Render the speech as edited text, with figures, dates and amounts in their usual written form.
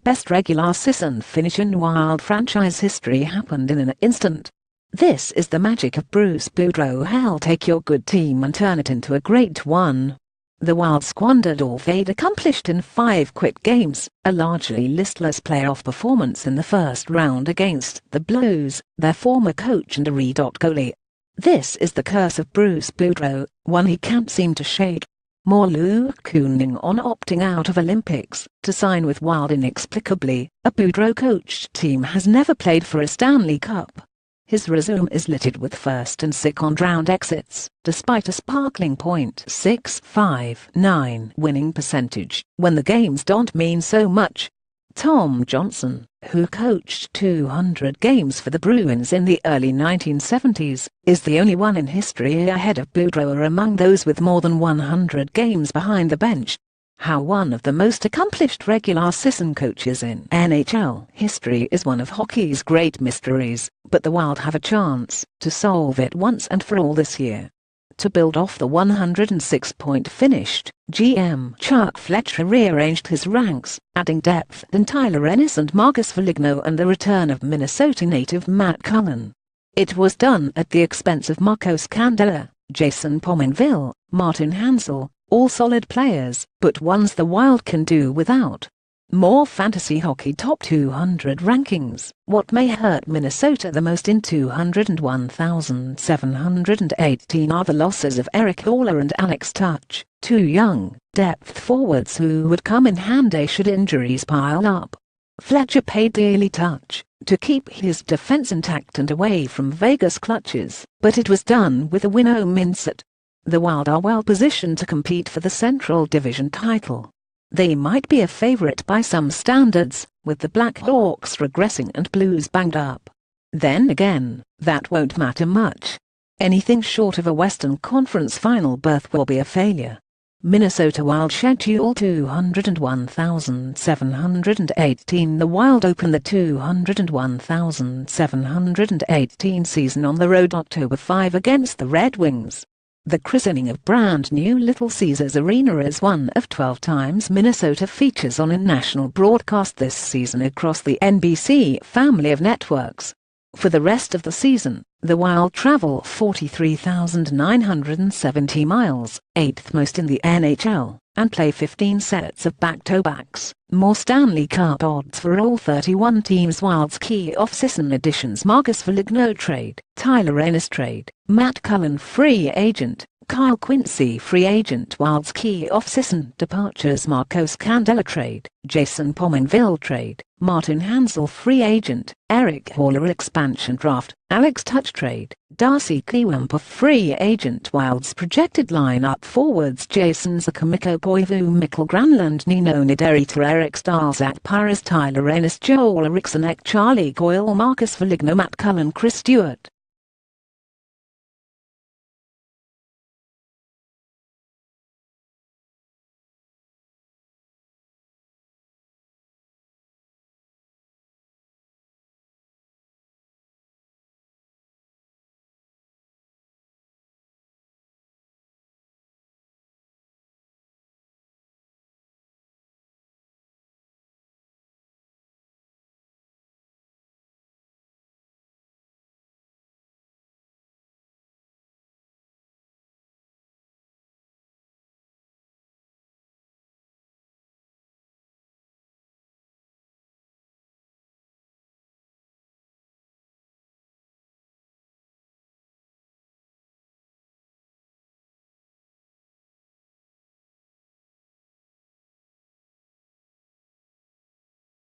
best regular season finish in Wild franchise history happened in an instant. This is the magic of Bruce Boudreau. He'll take your good team and turn it into a great one. The Wild squandered all they'd accomplished in 5 quick games, a largely listless playoff performance in the first round against the Blues, their former coach and a red hot goalie. This is the curse of Bruce Boudreau, one he can't seem to shake. More lacooning on opting out of Olympics to sign with Wild. Inexplicably, a Boudreau-coached team has never played for a Stanley Cup. His resume is littered with first and second-round exits, despite a sparkling .659 winning percentage when the games don't mean so much. Tom Johnson, who coached 200 games for the Bruins in the early 1970s, is the only one in history ahead of Boudreau or among those with more than 100 games behind the bench. How one of the most accomplished regular season coaches in NHL history is one of hockey's great mysteries, but the Wild have a chance to solve it once and for all this year. To build off the 106-point finish, GM Chuck Fletcher rearranged his ranks, adding depth in Tyler Ennis and Marcus Foligno and the return of Minnesota native Matt Cullen. It was done at the expense of Marco Scandella, Jason Pominville, Martin Hanzal, all solid players, but ones the Wild can do without. More fantasy hockey top 200 rankings. What may hurt Minnesota the most in 201,718 are the losses of Eric Haller and Alex Tuch, 2 young, depth forwards who would come in handy should injuries pile up. Fletcher paid dearly Tuch to keep his defense intact and away from Vegas clutches, but it was done with a winnow mindset. The Wild are well positioned to compete for the Central Division title. They might be a favorite by some standards, with the Blackhawks regressing and Blues banged up. Then again, that won't matter much. Anything short of a Western Conference final berth will be a failure. Minnesota Wild schedule 201,718. The Wild open the 201,718 season on the road October 5 against the Red Wings. The christening of brand new Little Caesars Arena is one of 12 times Minnesota features on a national broadcast this season across the NBC family of networks. For the rest of the season, the Wild travel 43,970 miles, 8th most in the NHL, and play 15 sets of back-to-backs. More Stanley Cup odds for all 31 teams. Wild's key off-season additions: Marcus Foligno trade, Tyler Ennis trade, Matt Cullen free agent, Kyle Quincy free agent. Wild's key off-season departures: Marco Scandella trade, Jason Pominville trade, Martin Hanzal free agent, Eric Haller expansion draft, Alex Tuch trade, Darcy Kewampa free agent. Wild's projected lineup: forwards Jason Zakamiko, Koivu, Mikkel Granlund, Nino Niederreiter, Eric Staal, Zach Paris, Tyler Ennis, Joel Eriksson, Charlie Coyle, Marcus Foligno, Matt Cullen, Chris Stewart.